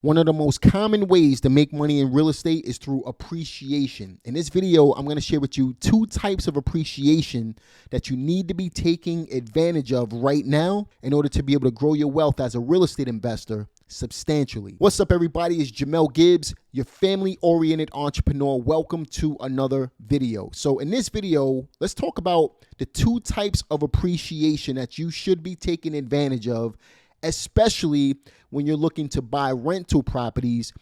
One of the most common ways to make money in real estate is through appreciation. In this video, I'm going to share with you two types of appreciation that you need to be taking advantage of right now in order to be able to grow your wealth as a real estate investor substantially. What's up, everybody? It's Jamel Gibbs, your family-oriented entrepreneur. Welcome to another video. So in this video, let's talk about the two types of appreciation that you should be taking advantage of, especially when you're looking to buy rental properties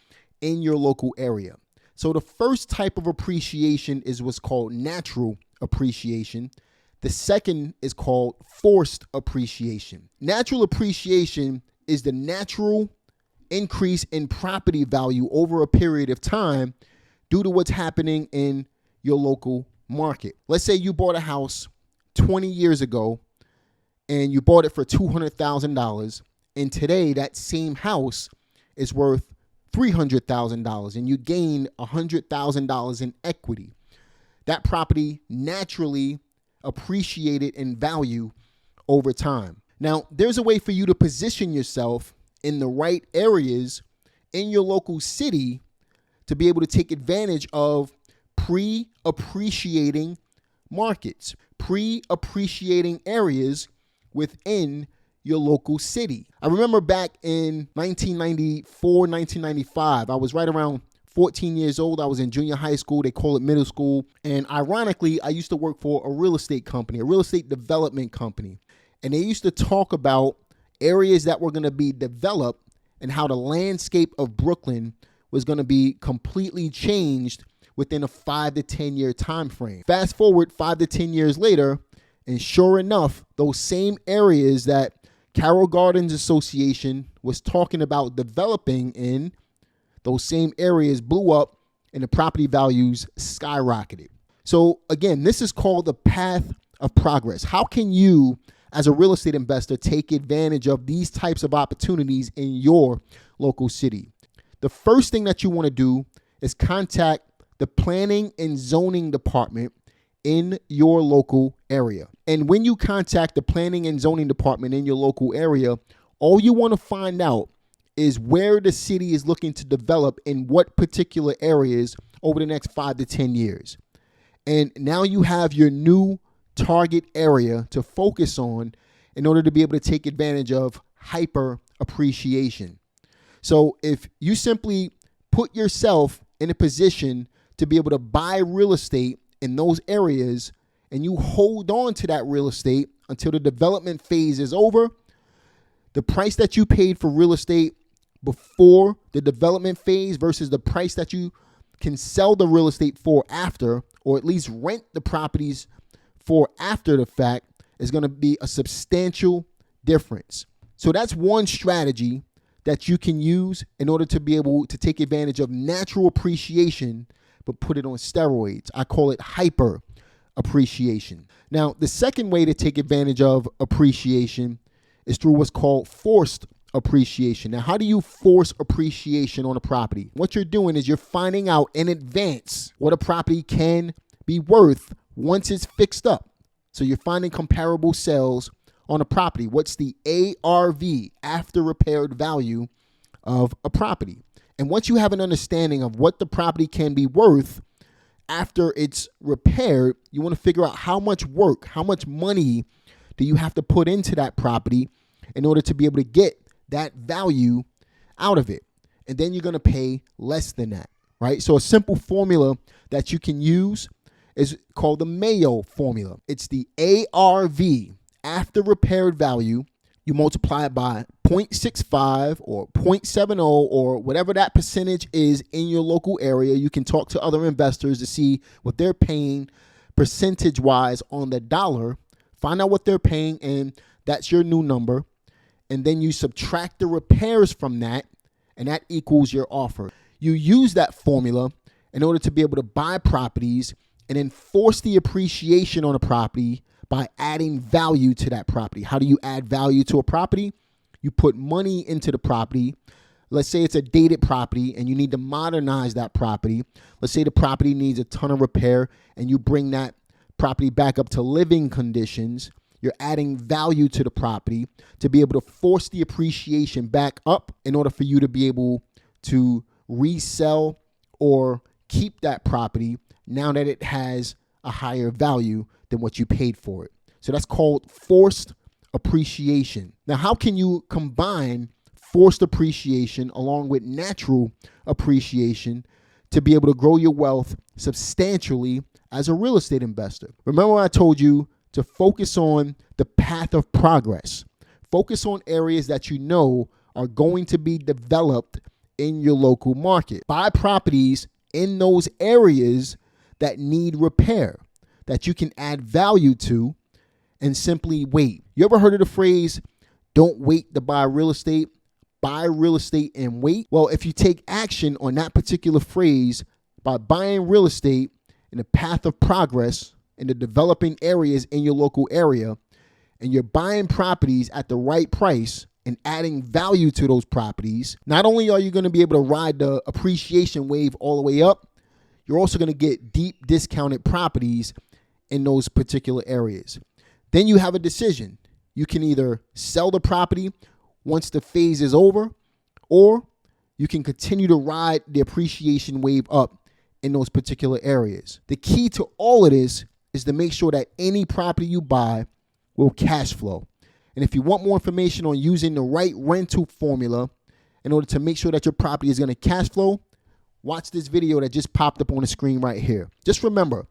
in your local area. So the first type of appreciation is what's called natural appreciation. The second is called forced appreciation. Natural appreciation is the natural increase in property value over a period of time due to what's happening in your local market. Let's say you bought a house 20 years ago and you bought it for $200,000. And today that same house is worth $300,000 and you gained $100,000 in equity. That property naturally appreciated in value over time. Now, there's a way for you to position yourself in the right areas in your local city to be able to take advantage of pre-appreciating markets, pre-appreciating areas within your local city. I remember back in 1994, 1995, I was right around 14 years old. I was in junior high school. They call it middle school. And ironically, I used to work for a real estate company, a real estate development company. And they used to talk about areas that were going to be developed and how the landscape of Brooklyn was going to be completely changed within a 5 to 10 year time frame. Fast forward 5 to 10 years later, and sure enough, those same areas that Carroll Gardens Association was talking about developing in, those same areas blew up and the property values skyrocketed. So again, this is called the path of progress. How can you, as a real estate investor, take advantage of these types of opportunities in your local city? The first thing that you want to do is contact the planning and zoning department in your local area. And when you contact the planning and zoning department in your local area, all you want to find out is where the city is looking to develop in what particular areas over the next 5 to 10 years. And now you have your new target area to focus on in order to be able to take advantage of hyper appreciation. So if you simply put yourself in a position to be able to buy real estate in those areas and you hold on to that real estate until the development phase is over, the price that you paid for real estate before the development phase versus the price that you can sell the real estate for after, or at least rent the properties for after the fact, is going to be a substantial difference. So that's one strategy that you can use in order to be able to take advantage of natural appreciation, but put it on steroids. I call it hyper appreciation. Now, the second way to take advantage of appreciation is through what's called forced appreciation. Now, how do you force appreciation on a property? What you're doing is you're finding out in advance what a property can be worth once it's fixed up. So you're finding comparable sales on a property. What's the ARV, after repaired value, of a property? And once you have an understanding of what the property can be worth after it's repaired, you want to figure out how much work, how much money do you have to put into that property in order to be able to get that value out of it. And then you're going to pay less than that, right? So a simple formula that you can use is called the Mayo formula. It's the ARV, after repaired value. You multiply it by 0.65 or 0.70 or whatever that percentage is in your local area. You can talk to other investors to see what they're paying percentage-wise on the dollar. Find out what they're paying, and that's your new number. And then you subtract the repairs from that, and that equals your offer. You use that formula in order to be able to buy properties and then force the appreciation on a property by adding value to that property. How do you add value to a property? You put money into the property. Let's say it's a dated property and you need to modernize that property. Let's say the property needs a ton of repair and you bring that property back up to living conditions. You're adding value to the property to be able to force the appreciation back up in order for you to be able to resell or keep that property now that it has a higher value than what you paid for it. So that's called forced appreciation. Now, how can you combine forced appreciation along with natural appreciation to be able to grow your wealth substantially as a real estate investor? Remember I told you to focus on the path of progress. Focus on areas that you know are going to be developed in your local market. Buy properties in those areas that need repair, that you can add value to, and simply wait. You ever heard of the phrase, don't wait to buy real estate, buy real estate and wait? Well, if you take action on that particular phrase by buying real estate in the path of progress in the developing areas in your local area, and you're buying properties at the right price and adding value to those properties, not only are you going to be able to ride the appreciation wave all the way up, you're also going to get deep discounted properties in those particular areas. Then you have a decision. You can either sell the property once the phase is over, or you can continue to ride the appreciation wave up in those particular areas. The key to all of this is to make sure that any property you buy will cash flow. And if you want more information on using the right rental formula in order to make sure that your property is going to cash flow, watch this video that just popped up on the screen right here. Just remember,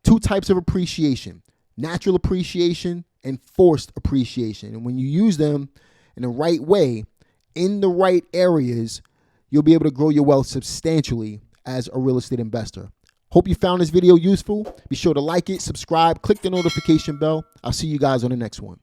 two types of appreciation: natural appreciation and forced appreciation. And when you use them in the right way, in the right areas, you'll be able to grow your wealth substantially as a real estate investor. Hope you found this video useful. Be sure to like it, subscribe, click the notification bell. I'll see you guys on the next one.